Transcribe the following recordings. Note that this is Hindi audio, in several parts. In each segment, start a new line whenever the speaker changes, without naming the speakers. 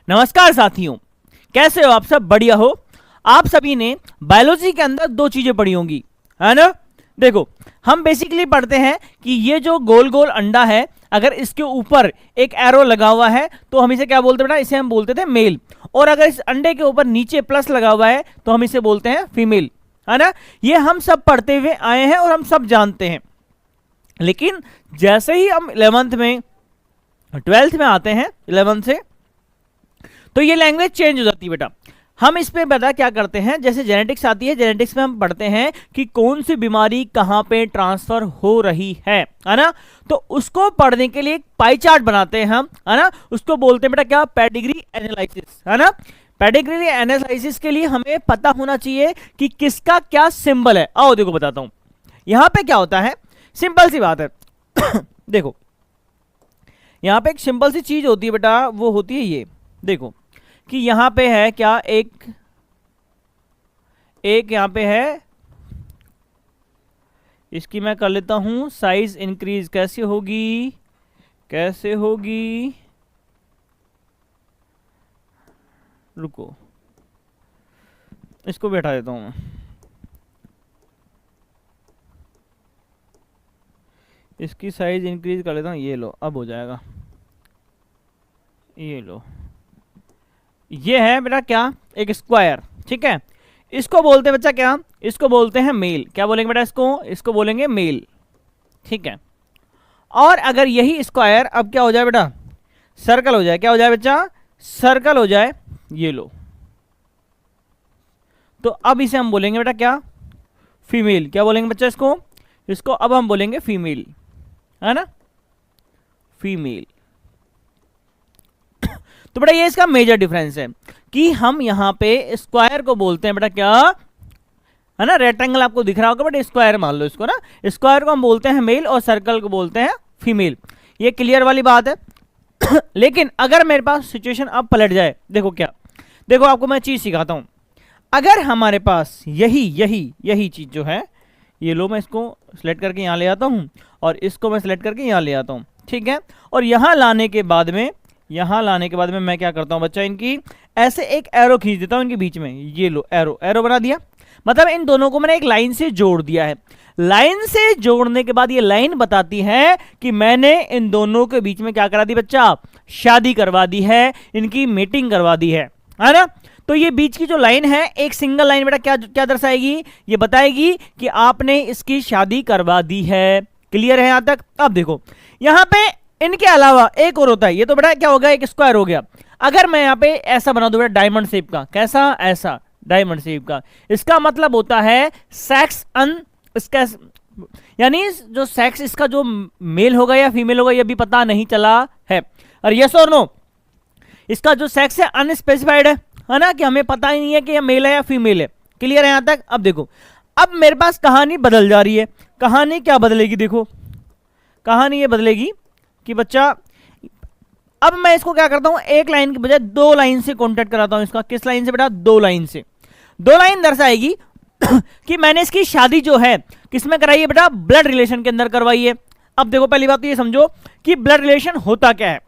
नमस्कार साथियों, कैसे हो आप सब? बढ़िया हो? आप सभी ने बायोलॉजी के अंदर दो चीजें पढ़ी होंगी, है ना? देखो, हम बेसिकली पढ़ते हैं कि ये जो गोल गोल अंडा है, अगर इसके ऊपर एक एरो लगा हुआ है तो हम इसे क्या बोलते हैं बेटा? इसे हम बोलते थे मेल। और अगर इस अंडे के ऊपर नीचे प्लस लगा हुआ है तो हम इसे बोलते हैं फीमेल, है ना? ये हम सब पढ़ते हुए आए हैं और हम सब जानते हैं। लेकिन जैसे ही हम 11th में 12th में आते हैं, 11th से, तो ये लैंग्वेज चेंज हो जाती है बेटा। हम इस पे बता क्या करते हैं, जैसे जेनेटिक्स आती है, जेनेटिक्स में हम पढ़ते हैं कि कौन सी बीमारी कहां पे ट्रांसफर हो रही है ना? तो उसको पढ़ने के लिए एक पाई चार्ट बनाते हैं हम, है ना? उसको बोलते हैं बेटा क्या? पेडिग्री एनालिसिस, है ना? पेडिग्री एनालिसिस के लिए हमें पता होना चाहिए कि किसका क्या सिंबल है। आओ देखो बताता हूं। यहां पे क्या होता है, सिंपल सी बात है। देखो, यहां पे एक सिंपल सी चीज होती है बेटा, वो होती है ये। देखो कि यहां पे है क्या, एक यहां पे है, इसकी मैं कर लेता हूं साइज इंक्रीज। कैसे होगी? कैसे होगी? रुको, इसको बैठा देता हूं मैं। इसकी साइज इंक्रीज कर लेता हूं। ये लो, अब हो जाएगा। ये लो, ये है बेटा क्या? एक स्क्वायर, ठीक है? इसको बोलते हैं बच्चा क्या? इसको बोलते हैं मेल। क्या बोलेंगे बेटा इसको? इसको बोलेंगे मेल, ठीक है? और अगर यही स्क्वायर अब क्या हो जाए बेटा? सर्कल हो जाए। क्या हो जाए बच्चा? सर्कल हो जाए। ये लो, तो अब इसे हम बोलेंगे बेटा क्या? फीमेल। क्या बोलेंगे बच्चा इसको? इसको अब हम बोलेंगे फीमेल, है ना? फीमेल। तो बेटा ये इसका मेजर डिफरेंस है कि हम यहां पे स्क्वायर को बोलते हैं बेटा क्या, है ना? रेक्टेंगल आपको दिख रहा होगा, बट स्क्वायर मान लो इसको ना। स्क्वायर को हम बोलते हैं मेल और सर्कल को बोलते हैं फीमेल। ये क्लियर वाली बात है। लेकिन अगर मेरे पास सिचुएशन अब पलट जाए, देखो क्या, देखो आपको मैं चीज सिखाता हूं। अगर हमारे पास यही चीज जो है, ये लो, मैं इसको सिलेक्ट करके यहां ले आता हूं और इसको मैं सिलेक्ट करके यहां ले आता हूं, ठीक है? और यहां लाने के बाद में मैं क्या करता हूं बच्चा, इनकी ऐसे एक एरो खींच देता हूं इनके बीच में। ये लो, एरो बना दिया। मतलब इन दोनों को मैंने एक लाइन से जोड़ दिया है। लाइन से जोड़ने के बाद ये लाइन बताती है कि मैंने इन दोनों के बीच में क्या करा दी बच्चा? शादी करवा दी है, इनकी मीटिंग करवा दी है ना? तो ये बीच की जो लाइन है, एक सिंगल लाइन बेटा क्या दर्शाएगी? ये बताएगी कि आपने इसकी शादी करवा दी है। क्लियर है यहां तक? अब देखो, यहां पे इनके अलावा एक और होता है। ये तो बेटा क्या होगा? एक स्क्वायर हो गया। अगर मैं यहां पे ऐसा बना दूं बेटा, डायमंड शेप का। कैसा? ऐसा डायमंड शेप का। इसका मतलब होता है सेक्स इसका, यानी जो सेक्स इसका जो मेल होगा या फीमेल होगा, ये भी पता नहीं चला है। और यस और नो, इसका जो सेक्स है अनस्पेसिफाइड है ना? कि हमें पता ही नहीं है कि ये मेल है या फीमेल है। क्लियर है यहां तक? अब देखो, अब मेरे पास कहानी बदल जा रही है। कहानी क्या बदलेगी? देखो, कहानी ये बदलेगी कि बच्चा, अब मैं इसको क्या करता हूं, एक लाइन के बजाय दो लाइन से कॉन्टेक्ट कराता हूं इसका। किस लाइन से बेटा? दो लाइन से। दो लाइन दर्शाएगी कि मैंने इसकी शादी जो है किसमें कराई है बेटा? ब्लड रिलेशन के अंदर करवाई है। अब देखो, पहली बात तो ये समझो कि ब्लड रिलेशन होता क्या है।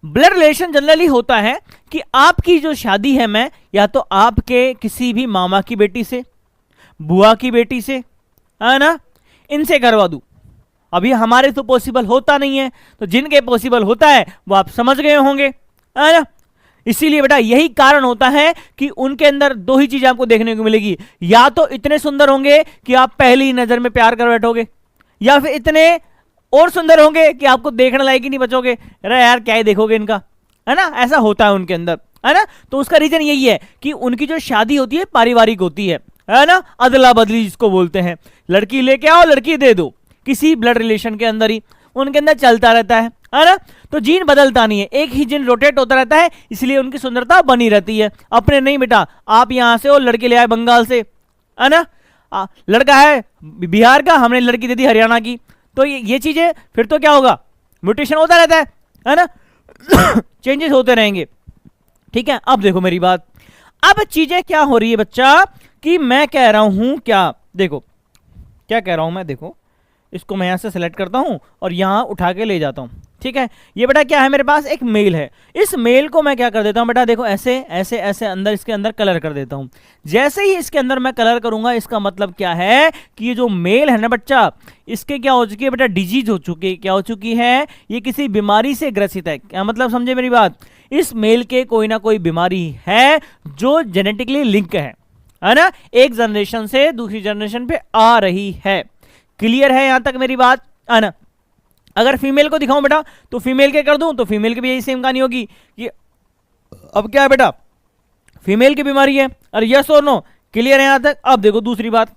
ब्लड रिलेशन जनरली होता है कि आपकी जो शादी है, मैं या तो आपके किसी भी मामा की बेटी से, बुआ की बेटी से, है ना, इनसे करवा दूं। अभी हमारे तो पॉसिबल होता नहीं है, तो जिनके पॉसिबल होता है वो आप समझ गए होंगे, है ना? इसीलिए बेटा यही कारण होता है कि उनके अंदर दो ही चीजें आपको देखने को मिलेगी। या तो इतने सुंदर होंगे कि आप पहली नजर में प्यार कर बैठोगे, या फिर इतने और सुंदर होंगे कि आपको देखने लायक ही नहीं बचोगे। अरे यार क्या ही देखोगे इनका, है ना? ऐसा होता है उनके अंदर, है ना? तो उसका रीजन यही है कि उनकी जो शादी होती है पारिवारिक होती है ना? अदला बदली जिसको बोलते हैं। लड़की लेके आओ, लड़की दे दो, किसी ब्लड रिलेशन के अंदर ही उनके अंदर चलता रहता है ना? तो जीन बदलता नहीं है, एक ही जीन रोटेट होता रहता है, इसलिए उनकी सुंदरता बनी रहती है। अपने नहीं बेटा, आप यहां से और लड़के ले आए बंगाल से, है ना? लड़का है बिहार का, हमने लड़की दे दी हरियाणा की, तो ये चीजें फिर तो क्या होगा? म्यूटेशन होता रहता है ना? चेंजेस होते रहेंगे, ठीक है? अब देखो मेरी बात, अब चीजें क्या हो रही है बच्चा, कि मैं कह रहा हूं क्या, देखो क्या कह रहा हूं मैं, देखो इसको मैं यहां से सेलेक्ट करता हूं और यहां उठा के ले जाता हूं, ठीक है। ये बेटा क्या है, मेरे पास एक मेल है। इस मेल को मैं क्या कर देता हूं बेटा, देखो ऐसे ऐसे ऐसे अंदर, इसके अंदर कलर कर देता हूं। जैसे ही इसके अंदर मैं कलर करूंगा, इसका मतलब क्या है कि ये जो मेल है ना बच्चा, इसके क्या हो चुकी है बेटा, डिजीज हो चुकी है। क्या हो चुकी है, ये किसी बीमारी से ग्रसित है। क्या मतलब, समझे मेरी बात, इस मेल के कोई ना कोई बीमारी है जो जेनेटिकली लिंक है ना, एक जनरेशन से दूसरी जनरेशन पे आ रही है। क्लियर है यहां तक मेरी बात, है ना। अगर फीमेल को दिखाऊं बेटा, तो फीमेल के कर दूं, तो फीमेल की भी यही सेम कहानी होगी कि अब क्या है बेटा, फीमेल की बीमारी है। और यस और नो, क्लियर है यहां तक। अब देखो दूसरी बात,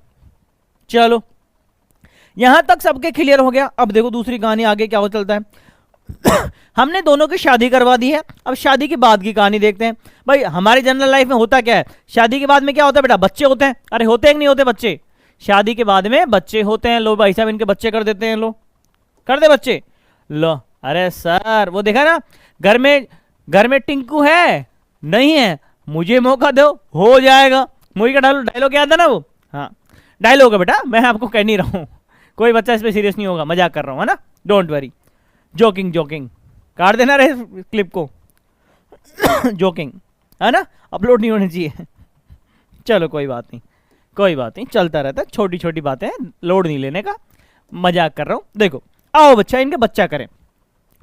चलो यहां तक सबके क्लियर हो गया। अब देखो दूसरी कहानी आगे क्या हो चलता है। हमने दोनों की शादी करवा दी है। अब शादी के बाद की कहानी देखते हैं। भाई हमारी जनरल लाइफ में होता क्या है, शादी के बाद में क्या होता है बेटा, बच्चे होते हैं। अरे होते हैं कि नहीं होते बच्चे, शादी के बाद में बच्चे होते हैं। लो भाई साहब, इनके बच्चे कर देते हैं, लो कर दे बच्चे, लो। अरे सर वो देखा ना, घर में टिंकू है नहीं है, मुझे मौका दो, हो जाएगा। मूवी का डायलॉग याद है ना वो, हाँ डायलॉग है बेटा, मैं आपको कह नहीं रहा हूं, कोई बच्चा इस पे सीरियस नहीं होगा, मजाक कर रहा हूं, है ना, डोंट वरी। जोकिंग जोकिंग, काट देना रे क्लिप को। जोकिंग है ना, अपलोड नहीं होनी चाहिए। चलो कोई बात नहीं, कोई बात नहीं, चलता रहता है, छोटी छोटी बातें, लोड नहीं लेने का, मजाक कर रहा हूं। देखो आओ बच्चा, इनके बच्चा करें।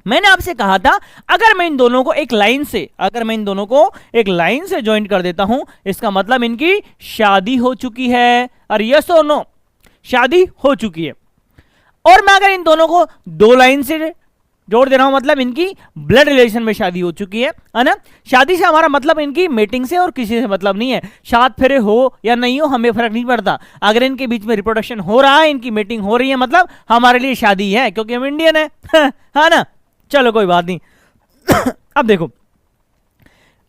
मैंने आपसे कहा था, अगर मैं इन दोनों को एक लाइन से ज्वाइन कर देता हूं, इसका मतलब इनकी शादी हो चुकी है। और यस और नो, शादी हो चुकी है। और मैं अगर इन दोनों को दो लाइन से जोड़ दे रहा हूं, मतलब इनकी ब्लड रिलेशन में शादी हो चुकी है ना। शादी से हमारा मतलब इनकी मेटिंग से और किसी से मतलब नहीं है। सात फेरे हो या नहीं हो, हमें फर्क नहीं पड़ता। अगर इनके बीच में रिप्रोडक्शन हो रहा है, इनकी मेटिंग हो रही है, मतलब हमारे लिए शादी है, क्योंकि हम इंडियन है ना। चलो कोई बात नहीं। अब देखो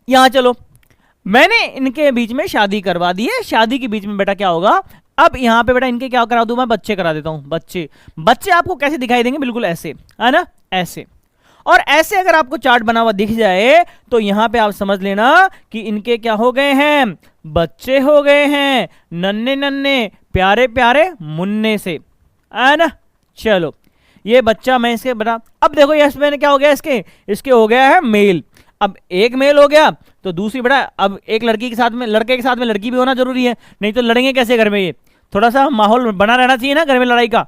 यहां, चलो मैंने इनके बीच में शादी करवा दी है। शादी के बीच में बेटा क्या होगा, अब यहां पे बेटा इनके क्या करा दूं मैं, बच्चे करा देता हूं। बच्चे आपको कैसे दिखाई देंगे, बिल्कुल ऐसे, है ना, ऐसे। और ऐसे अगर आपको चार्ट बना हुआ दिख जाए, तो यहां पे आप समझ लेना कि इनके क्या हो गए हैं, बच्चे हो गए हैं, नन्हे नन्हे प्यारे प्यारे मुन्ने से, है ना। चलो ये बच्चा मैं इसके बना, अब देखो यस मैंने क्या हो गया, इसके हो गया है मेल। अब एक मेल हो गया, तो दूसरी बेटा, अब एक लड़के के साथ में लड़की भी होना जरूरी है, नहीं तो लड़ेंगे कैसे घर में। ये थोड़ा सा माहौल बना रहना चाहिए ना घर में लड़ाई का।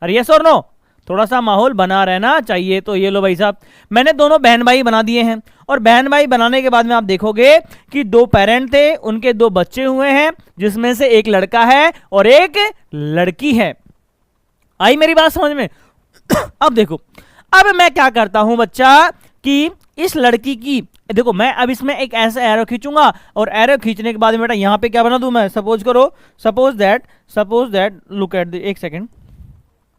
अरे यस और नो, थोड़ा सा माहौल बना रहना चाहिए। तो ये लो भाई साहब, मैंने दोनों बहन भाई बना दिए हैं। और बहन भाई बनाने के बाद में आप देखोगे कि दो पेरेंट थे, उनके दो बच्चे हुए हैं, जिसमें से एक लड़का है और एक लड़की है। आई मेरी बात समझ में। अब देखो, अब मैं क्या करता हूं बच्चा, कि इस लड़की की, देखो मैं अब इसमें एक ऐसा एरो खींचूंगा, और एरो खींचने के बाद में बेटा यहां पे क्या बना दूं मैं, सपोज दैट लुक एट एक सेकेंड,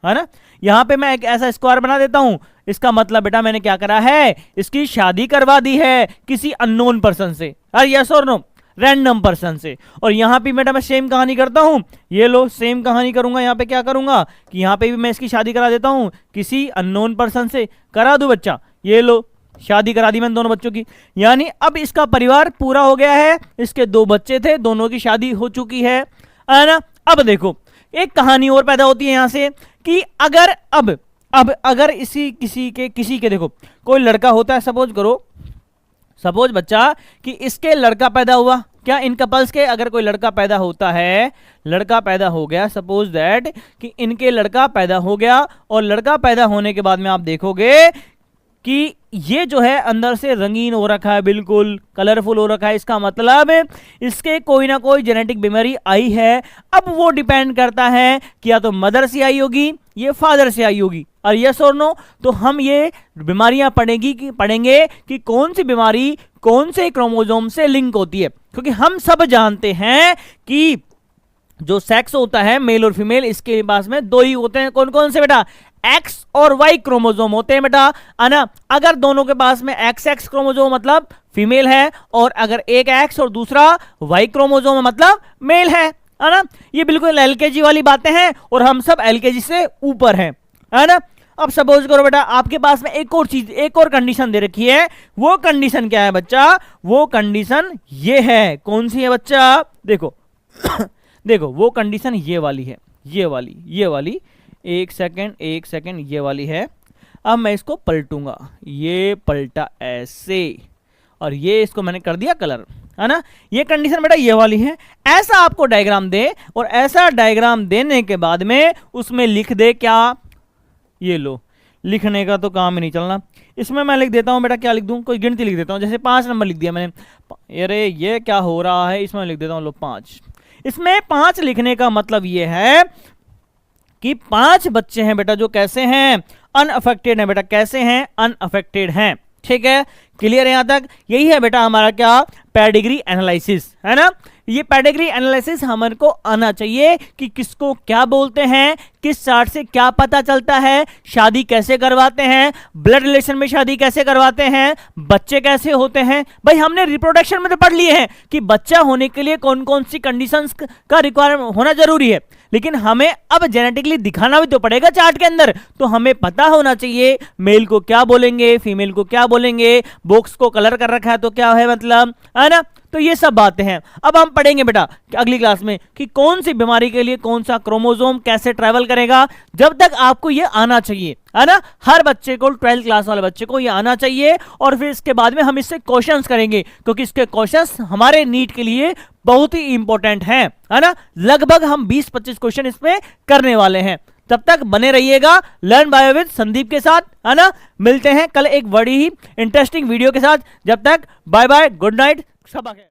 है ना, यहां पे मैं एक ऐसा स्क्वायर बना देता हूं। इसका मतलब बेटा मैंने क्या करा है, इसकी शादी करवा दी है किसी अननोन पर्सन से, यस और नो, रैंडम पर्सन से। और यहां पे बेटा मैं सेम कहानी करता हूं, ये लो सेम कहानी करूंगा। यहां पे क्या करूंगा कि यहां पे भी मैं इसकी शादी करा देता हूं किसी अननोन पर्सन से, करा दूं बच्चा, ये लो शादी करा दी मैंने दोनों बच्चों की। यानी अब इसका परिवार पूरा हो गया है, इसके दो बच्चे थे, दोनों की शादी हो चुकी है ना। अब देखो एक कहानी और पैदा होती है यहां से, कि अगर अब अगर किसी के देखो कोई लड़का होता है, सपोज बच्चा कि इसके लड़का पैदा हुआ, क्या इन कपल्स के अगर कोई लड़का पैदा होता है, लड़का पैदा हो गया, सपोज दैट कि इनके लड़का पैदा हो गया, और लड़का पैदा होने के बाद में आप देखोगे कि ये जो है अंदर से रंगीन हो रखा है, बिल्कुल कलरफुल हो रखा है। इसका मतलब इसके कोई ना कोई जेनेटिक बीमारी आई है। अब वो डिपेंड करता है कि या तो मदर से आई होगी, ये फादर से आई होगी। और यस और नो, तो हम ये बीमारियां पढ़ेंगे कि कौन सी बीमारी कौन से क्रोमोसोम से लिंक होती है। क्योंकि हम सब जानते हैं कि जो सेक्स होता है मेल और फीमेल, इसके पास में दो ही होते हैं। कौन कौन से बेटा, एक्स और वाई क्रोमोसोम होते हैं बेटा, है ना। अगर दोनों के पास में एक्स क्रोमोसोम मतलब फीमेल है, और अगर एक एक्स और दूसरा वाई क्रोमोसोम मतलब मेल है ना। ये बिल्कुल एलकेजी वाली बातें हैं, और हम सब एलकेजी से ऊपर हैं, है ना। अब सपोज करो बेटा आपके पास में एक और कंडीशन दे रखी है। वो कंडीशन क्या है बच्चा, वो कंडीशन ये है, कौन सी है बच्चा, देखो देखो वो कंडीशन ये वाली है, ये वाली एक सेकंड ये वाली है। अब मैं इसको पलटूंगा, ये पलटा ऐसे, और ये इसको मैंने कर दिया कलर, है ना। ये कंडीशन बेटा ये वाली है। ऐसा आपको डायग्राम दे और ऐसा डायग्राम देने के बाद में उसमें लिख दे क्या, ये लो, लिखने का तो काम ही नहीं चलना। इसमें मैं लिख देता हूं बेटा, क्या लिख दूं, कोई गिनती लिख देता हूं, जैसे 5 नंबर लिख दिया मैंने। अरे ये क्या हो रहा है, इसमें लिख देता हूं लो 5। इसमें 5 लिखने का मतलब ये है कि 5 बच्चे हैं बेटा जो कैसे हैं, अनअफेक्टेड हैं बेटा, कैसे हैं, अनअफेक्टेड हैं। ठीक है, क्लियर है यहां तक। यही है बेटा हमारा क्या, पेडिग्री एनालिसिस, है ना। ये पेडिग्री एनालिसिस हमारे को आना चाहिए कि किसको क्या बोलते हैं, किस चार्ट से क्या पता चलता है, शादी कैसे करवाते हैं, ब्लड रिलेशन में शादी कैसे करवाते हैं, बच्चे कैसे होते हैं। भाई हमने रिप्रोडक्शन में तो पढ़ लिए हैं कि बच्चा होने के लिए कौन कौन सी कंडीशंस का रिक्वायरमेंट होना जरूरी है, लेकिन हमें अब जेनेटिकली दिखाना भी तो पड़ेगा चार्ट के अंदर। तो हमें पता होना चाहिए मेल को क्या बोलेंगे, फीमेल को क्या बोलेंगे, बॉक्स को कलर कर रखा है तो क्या है मतलब, है ना। तो ये सब बातें हैं। अब हम पढ़ेंगे बेटा अगली क्लास में कि कौन सी बीमारी के लिए कौन सा क्रोमोसोम कैसे ट्रैवल करेगा। जब तक आपको ये आना चाहिए, है ना, हर बच्चे को, 12th क्लास वाले बच्चे को ये आना चाहिए। और फिर इसके बाद में हम इससे क्वेश्चंस करेंगे, क्योंकि इसके क्वेश्चंस हमारे नीट के लिए बहुत ही इंपॉर्टेंट हैं, है ना। लगभग हम 20-25 क्वेश्चन इसमें करने वाले हैं। तब तक बने रहिएगा लर्न बायो विद संदीप के साथ, है ना। मिलते हैं कल एक बड़ी ही इंटरेस्टिंग वीडियो के साथ। जब तक बाय बाय, गुड नाइट, सब